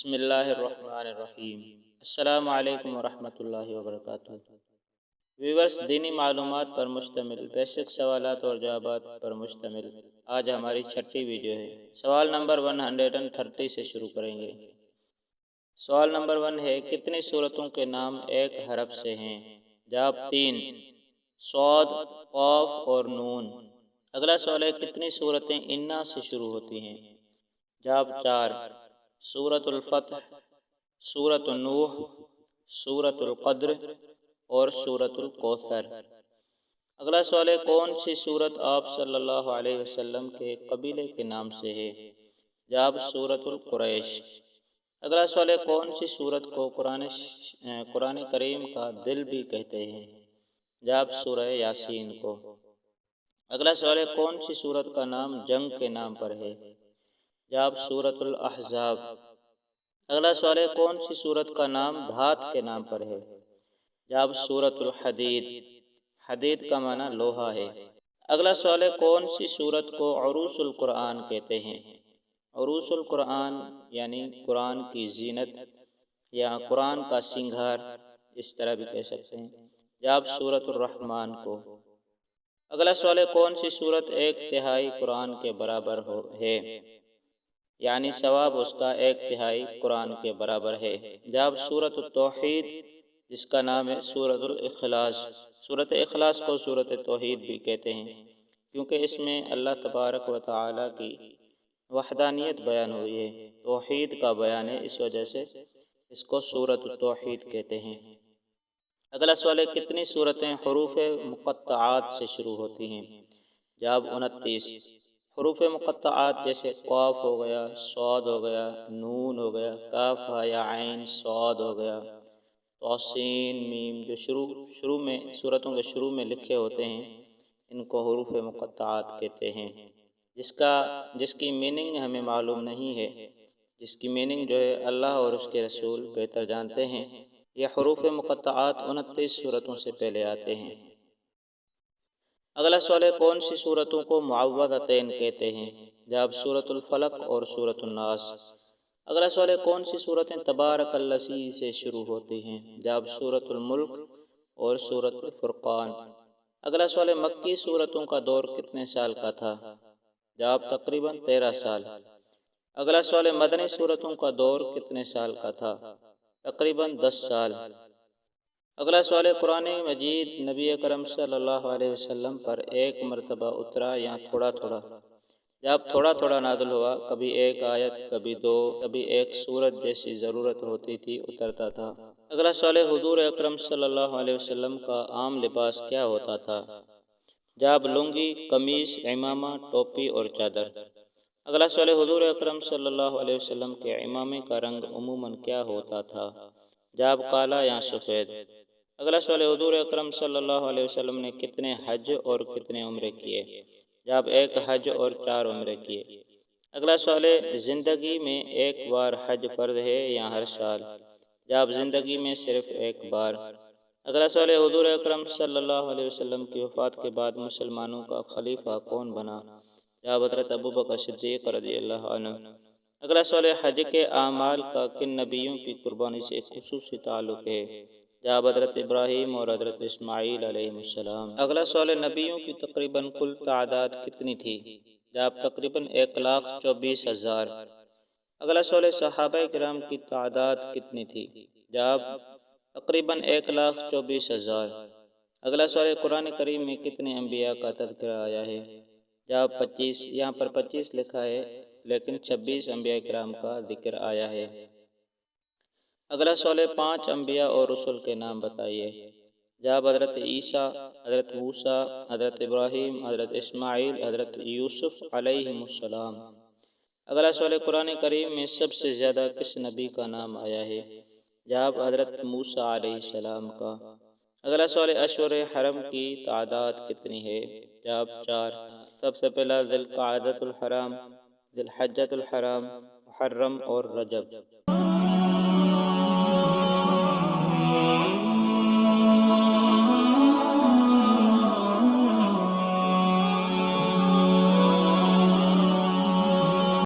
بسم اللہ الرحمن الرحیم۔ السلام علیکم ورحمۃ اللہ وبرکاتہ۔ ویورز، دینی معلومات پر مشتمل بیسک سوالات اور جوابات پر مشتمل آج ہماری چھٹی ویڈیو ہے۔ سوال نمبر 130 سے شروع کریں گے۔ سوال نمبر 1 ہے، کتنی سورتوں کے نام ایک حرف سے ہیں؟ جواب 3، صاد، قاف اور نون۔ اگلا سوال ہے، کتنی سورتیں انا سے شروع ہوتی ہیں؟ جواب 4، سورۃ الفتح، سورۃ النوح، سورۃ القدر اور سورۃ الکوثر۔ اگلا سوال ہے، کون سی سورت آپ صلی اللہ علیہ وسلم کے قبیلے کے نام سے ہے؟ جواب سورۃ القریش۔ اگلا سوال ہے، کون سی سورت کو قرآن کریم کا دل بھی کہتے ہیں؟ جواب سورہ یاسین کو۔ اگلا سوال ہے، کون سی سورت کا نام جنگ کے نام پر ہے؟ جواب سورۃ الاحزاب۔ اگلا سوال ہے، کون سی سورت کا نام دھات کے نام پر ہے؟ جواب سورۃ الحدید۔ حدید کا معنی لوہا ہے۔ اگلا سوال ہے، کون سی سورت کو عروس القرآن کہتے ہیں؟ عروس القرآن یعنی قرآن کی زینت یا قرآن کا سنگھار، اس طرح بھی کہہ سکتے ہیں۔ جواب سورۃ الرحمن کو۔ اگلا سوال ہے، کون سی سورت ایک تہائی قرآن کے برابر ہے؟ یعنی ثواب اس کا ایک تہائی قرآن کے برابر ہے۔ جواب سورۃ التوحید، جس کا نام ہے سورۃ الاخلاص۔ سورۃ اخلاص کو سورۃ توحید بھی کہتے ہیں کیونکہ اس میں اللہ تبارک و تعالی کی وحدانیت بیان ہوئی ہے، توحید کا بیان ہے، اس وجہ سے اس کو سورۃ التوحید کہتے ہیں۔ اگلا سوال ہے، کتنی سورتیں حروف مقطعات سے شروع ہوتی ہیں؟ جواب 29۔ حروف مقطعات جیسے قاف ہو گیا، صاد ہو گیا، نون ہو گیا، کاف یا عین صاد ہو گیا، توسین میم، جو شروع میں سورتوں کے شروع میں لکھے ہوتے ہیں، ان کو حروف مقطعات کہتے ہیں، جس کی میننگ ہمیں معلوم نہیں ہے، جس کی میننگ جو ہے اللہ اور اس کے رسول بہتر جانتے ہیں۔ یہ حروف مقطعات 29 سورتوں سے پہلے آتے ہیں۔ اگلا سوال ہے، کون سی سورتوں کو معوذتین کہتے ہیں؟ جواب سورۃ الفلق اور سورۃ الناس۔ اگلا سوال ہے، کون سی سورتیں تبارک الذی سے شروع ہوتی ہیں؟ جواب سورۃ الملک اور سورۃ الفرقان۔ اگلا سوال ہے، مکی سورتوں کا دور کتنے سال کا تھا؟ جواب تقریباً 13 سال۔ اگلا سوال ہے، مدنی سورتوں کا دور کتنے سال کا تھا؟ تقریباً 10 سال۔ اگلا سوال ہے، قرآن مجید نبی اکرم صلی اللہ علیہ وسلم پر ایک مرتبہ اترا یا تھوڑا تھوڑا؟ جب تھوڑا تھوڑا نازل ہوا، کبھی ایک آیت، کبھی 2، کبھی ایک سورت جیسی ضرورت ہوتی تھی اترتا تھا۔ اگلا سوال ہے، حضور اکرم صلی اللہ علیہ وسلم کا عام لباس کیا ہوتا تھا؟ جواب لنگی، قمیص، عمامہ، ٹوپی اور چادر۔ اگلا سوال ہے، حضور اکرم صلی اللہ علیہ وسلم کے عمامے کا رنگ عموماً کیا ہوتا تھا؟ جواب کالا یا سفید۔ اگلا سوال ہے، حضور اکرم صلی اللہ علیہ وسلم نے کتنے حج اور کتنے عمرے کیے؟ جواب 1 حج اور 4 عمرے کیے۔ اگلا سوال ہے، زندگی میں ایک بار حج فرض ہے یا ہر سال؟ جواب زندگی میں صرف ایک بار۔ اگلا سوال ہے، حضور اکرم صلی اللہ علیہ وسلم کی وفات کے بعد مسلمانوں کا خلیفہ کون بنا؟ جواب حضرت ابوبکر صدیق رضی اللہ عنہ۔ اگلا سوال ہے، حج کے اعمال کا کن نبیوں کی قربانی سے خصوصی تعلق ہے؟ جواب حضرت ابراہیم اور حضرت اسماعیل علیہ السلام۔ اگلا سوال ہے، نبیوں کی تقریباً کل تعداد کتنی تھی؟ جواب تقریباً 1,24,000۔ اگلا سوال ہے، صحابہ کرام کی تعداد کتنی تھی؟ جواب تقریباً 1,24,000۔ اگلا سوال ہے، قرآن کریم میں کتنے انبیاء کا تذکرہ آیا ہے؟ جواب 25۔ یہاں پر 25 لکھا ہے لیکن 26 انبیاء کرام کا ذکر آیا ہے۔ اگلا سوال ہے، 5 انبیاء اور رسول کے نام بتائیے۔ جواب حضرت عیسیٰ، حضرت موسیٰ، حضرت ابراہیم، حضرت اسماعیل، حضرت یوسف علیہ السلام۔ اگلا سوال ہے، قرآن کریم میں سب سے زیادہ کس نبی کا نام آیا ہے؟ جواب حضرت موسیٰ علیہ السلام کا۔ اگلا سوال ہے، اشہر حرم کی تعداد کتنی ہے؟ جواب 4۔ سب سے پہلا ذی القعدۃ الحرام، ذی الحجۃ الحرام، محرم اور رجب۔